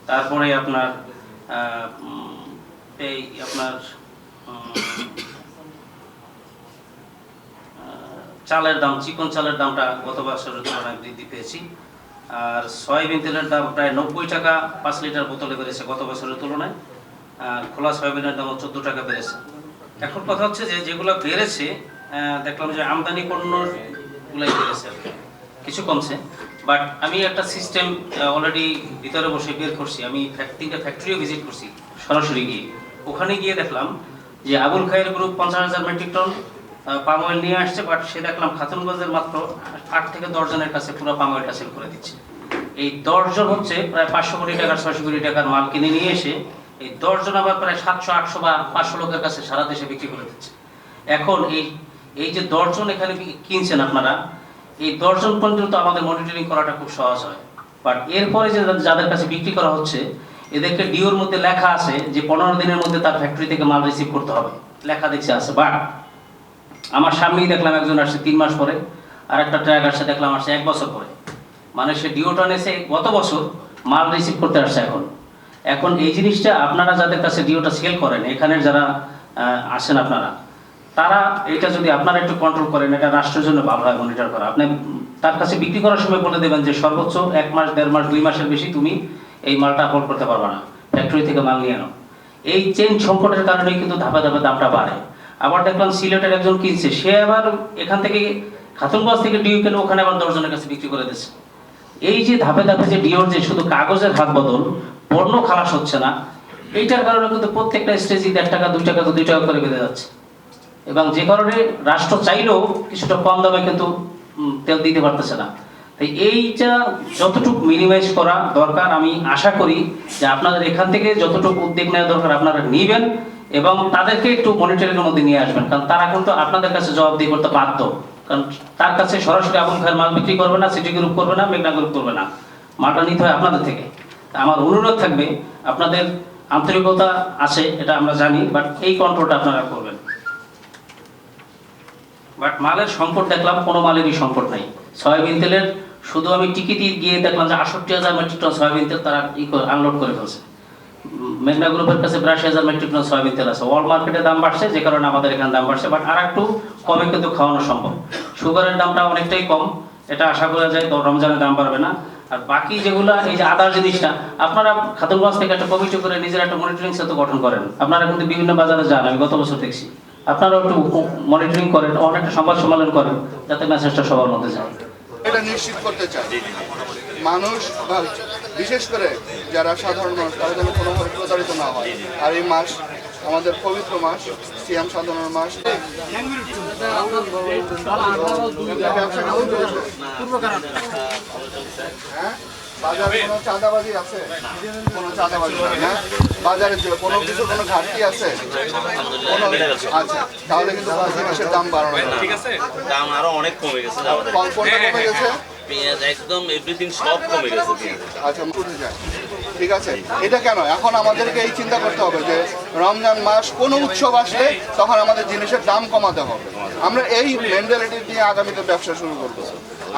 তারপরে আপনার এই আপনার চালের দাম, চিকন চালের দামটা গত বছরের তুলনায় বৃদ্ধি পেয়েছি। আর সয়াবিন তেলের দাম প্রায় 90 টাকা 5 লিটার বোতলে বেড়েছে গত বছরের তুলনায়। খোলা সয়াবিনের দাম 14 টাকা বেড়েছে। এখন কথা হচ্ছে যে যেগুলো বেড়েছে দেখলাম যে আমদানি পণ্যগুলোই বেড়েছে, কিছু কমছে। বাট আমি একটা সিস্টেম অলরেডি ভিতরে বসে বের করছি। আমি 3টা ফ্যাক্টরিও ভিজিট করছি সরাসরি গিয়ে। ওখানে গিয়ে দেখলাম যে Abul Khair group 50,000 metric ton palm oil নিয়ে আসছে, বাট সে দেখলাম খাতুনগঞ্জের মাত্র 8 থেকে 10 জনের কাছে পুরো পাম অয়েলটা সেল করে দিচ্ছে। এই 10 জন হচ্ছে প্রায় 500 কোটি টাকার 600 কোটি টাকার মাল কিনে নিয়ে এসে এই 10 জন আবার প্রায় 700 800 বা 500 লোকের কাছে সারা দেশে বিক্রি করে দিচ্ছে। এখন এই যে 10 জন এখানে কিনছেন আপনারা, এই 10 জন পর্যন্ত আমাদের মনিটরিং করাটা খুব সহজ হয়। বাট এরপরে যে যাদের কাছে বিক্রি করা হচ্ছে এদেরকে ডিওর মধ্যে লেখা আছে যে 15 দিনের মধ্যে তার ফ্যাক্টরি থেকে মাল রিসিভ করতে হবে, লেখা দেখছে আছে। বাট আমার সামনেই দেখলাম একজন আসছে 3 মাস পরে, আর একটা ট্রাক আসছে দেখলাম আসছে 1 বছর পরে। মানে সে ডিওটা নেছে গত বছর, মাল রিসিভ করতে আসছে এখন এই জিনিসটা আপনারা যাদের কাছে ডিওটা সেল করেন, এখানের যারা আসেন আপনারা, তারা এটা যদি আপনারা একটু কন্ট্রোল করেন, এটা রাষ্ট্রের জন্য ভালো হয় মনিটর করা। আপনি তার কাছে বিক্রি করার সময় বলে দেবেন যে সর্বোচ্চ 1 মাস 1.5 মাস 2 মাসের বেশি তুমি এই মালটা হোল্ড করতে পারবে না, ফ্যাক্টরি থেকে মাল নিয়ে নাও। এই চেন সংকটের কারণেই কিন্তু ধাপে ধাপে দামটা বাড়ে। আবার দেখলাম সিলেটের একজন কিনছে, সে আবার এখান থেকে খাতুনগঞ্জ থেকে ডিও কিনে ওখানে আবার 10 জনের কাছে বিক্রি করে দিচ্ছে। এই যে ধাপে ধাপে যে ডিওর যে শুধু কাগজের হাত বদল, পণ্য খালাস হচ্ছে না, এইটার কারণে কিন্তু প্রত্যেকটা স্টেজে 1.5 টাকা 2 টাকা 2 টাকা করে বেড়ে যাচ্ছে। এবং যে কারণে রাষ্ট্র চাইলেও কিছুটা কম দামে কিন্তু তেল দিতে পারতেছে না। তাই এইটা যতটুকু মিনিমাইজ করা দরকার, আমি আশা করি যে আপনাদের এখান থেকে যতটুকু উদ্যোগ নেওয়া দরকার আপনারা নেবেন এবং তাদেরকে একটু মনিটরিংয়ের মধ্যে নিয়ে আসবেন। কারণ তারা কিন্তু আপনাদের কাছে জবাবদিহি করতে বাধ্য। কারণ তার কাছে সরাসরি আবুল খায়ের মাল বিক্রি করবে না, সিটি গ্রুপ করবে না, মেঘনা গ্রুপ করবে না, মালটা নিতে হয় আপনাদের থেকে। আমার অনুরোধ থাকবে, আপনাদের আন্তরিকতা আছে এটা আমরা জানি, বাট এই কন্ট্রোলটা আপনারা করবেন। বাট মালের সংকট দেখলাম, কোনো মালেরই সংকট নাই। সয়াবিন তেলের শুধু আমি টিকিটই গিয়ে দেখলাম যে 68,000 মেট্রিক টন সয়াবিন তেল তারা আনলোড করে ফেলছে। মেঘনা গ্রুপের কাছে 82,000 মেট্রিক টন সয়াবিন তেল আছে। ওয়ার্ল্ড মার্কেটে দাম বাড়ছে, যে কারণে আমাদের এখানে দাম বাড়ছে, বাট আর একটু কমে কিন্তু খাওয়ানো সম্ভব। সুগারের দামটা অনেকটাই কম, এটা আশা করা যায় তো রমজানের দাম বাড়বে না। আর বাকি যেগুলো এই যে আদার জিনিসটা, আপনারা খাতুনগঞ্জ থেকে একটা কমিটি করে নিজের একটা মনিটরিং সেতু গঠন করেন। আপনারা কিন্তু বিভিন্ন বাজারে যান, আমি গত বছর দেখছি। আপনারা একটু মনিটরিং করেন, অনেকটা সংবাদ সম্মেলন করেন, যাতে মেসেজটা সবার মধ্যে যায়। এটা নিশ্চিত করতে চাই মানুষ, বিশেষ করে যারা সাধারণ মানুষ, তারা যেন কোনোভাবে প্রতারিত না হয়। আর এই মাস আমাদের পবিত্র মাস, সিয়াম সাধনার মাস। হ্যাঁ, বাজারে কোনো চাঁদাবাজি আছে? কোনো চাঁদাবাজি নেই, হ্যাঁ? বাজারে কোনো কিছু কোনো ঘাটতি আছে? আচ্ছা, তাহলে কিন্তু জিনিসের দাম বাড়ানো, ঠিক আছে, দাম আরো অনেক কমে গেছে। কমে গেছে, পেঁয়াজ একদম এভরিথিং সব কমে গেছে। আচ্ছা, উঠে যায়, ঠিক আছে। এটা কেন? এখন আমাদেরকে এই চিন্তা করতে হবে যে রমজান মাস কোনো উৎসব আসলে তখন আমাদের জিনিসের দাম কমাতে হবে। আমরা এই মেন্টালিটি দিয়ে আগামীতে ব্যবসা শুরু করবো।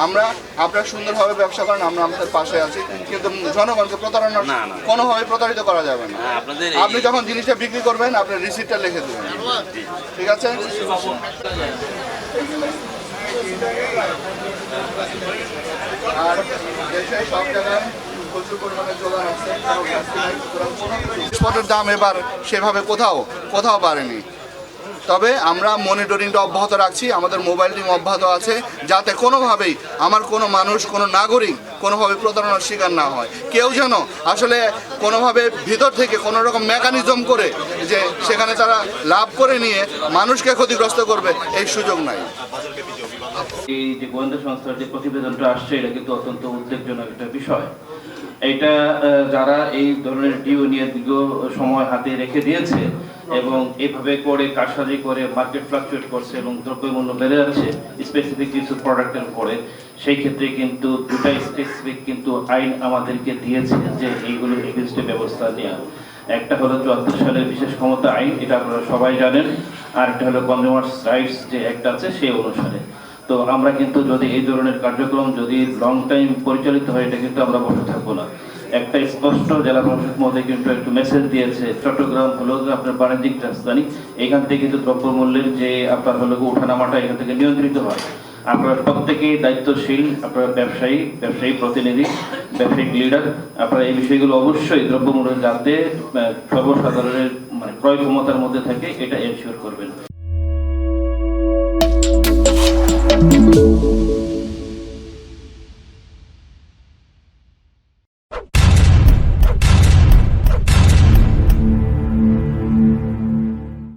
আপনারা সুন্দরভাবে ব্যবসা করেন, আমরা আমাদের পাশে আছি, কিন্তু জনগণকে প্রতারণা কোনোভাবে প্রতারিত করা যাবে না। আপনি যখন জিনিসটা বিক্রি করবেন আপনার রিসিপ্টটা লিখে দেবেন, ঠিক আছে? আর দেশে সব জায়গায় প্রচুর পরিমাণে যোগান আছে, জিনিসপত্রের দাম এবার সেভাবে কোথাও বাড়েনি। তবে আমরা মনিটরিংটা অব্যাহত রাখছি, আমাদের মোবাইল টিম অব্যাহত আছে, যাতে কোনোভাবেই আমার কোনো মানুষ, কোনো নাগরিক কোনোভাবে প্রতারণার শিকার না হয়। কেউ যেন আসলে কোনোভাবে ভিতর থেকে কোনো রকম মেকানিজম করে যে সেখানে তারা লাভ করে নিয়ে মানুষকে ক্ষতিগ্রস্ত করবে, এই সুযোগ নাই। এই যে গোয়েন্দা সংস্থার যে প্রতিবেদনটা আসছে, এটা কিন্তু অত্যন্ত উদ্বেগজনক একটা বিষয়। এটা যারা এই ধরনের ডিও নিয়ে দীর্ঘ সময় হাতে রেখে দিয়েছে এবং এইভাবে করে কারসাজি করে মার্কেট ফ্লাকচুয়েট করছে এবং দ্রব্যমূল্য বেড়ে যাচ্ছে স্পেসিফিক কিছু প্রোডাক্টের উপরে, সেই ক্ষেত্রে কিন্তু দুটা স্পেসিফিক কিন্তু আইন আমাদেরকে দিয়েছে যে এইগুলোর এগেইনস্টে ব্যবস্থা নেওয়া। একটা হলো 74 সালের বিশেষ ক্ষমতা আইন, এটা আপনারা সবাই জানেন, আর একটা হলো কনজিউমার্স রাইটস যে অ্যাক্ট আছে সেই অনুসারে। তো আমরা কিন্তু যদি এই ধরনের কার্যক্রম যদি লং টাইম পরিচালিত হয়, এটা কিন্তু আমরা বসে থাকবো না। একটা স্পষ্ট জেলা প্রশাসক মহোদয় কিন্তু একটু মেসেজ দিয়েছে, চট্টগ্রাম হলো আপনার বাণিজ্যিক রাজধানী, এখান থেকে কিন্তু দ্রব্যমূল্যের যে আপনার হলো ওঠানামাটা এখান থেকে নিয়ন্ত্রিত হয়। আপনারা প্রত্যেকেই দায়িত্বশীল, আপনারা ব্যবসায়ী প্রতিনিধি, ব্যবসায়িক লিডার, আপনারা এই বিষয়গুলো অবশ্যই দ্রব্যমূল্য যাতে সর্বসাধারণের মানে ক্রয় ক্ষমতার মধ্যে থাকে এটা এনশিওর করবেন।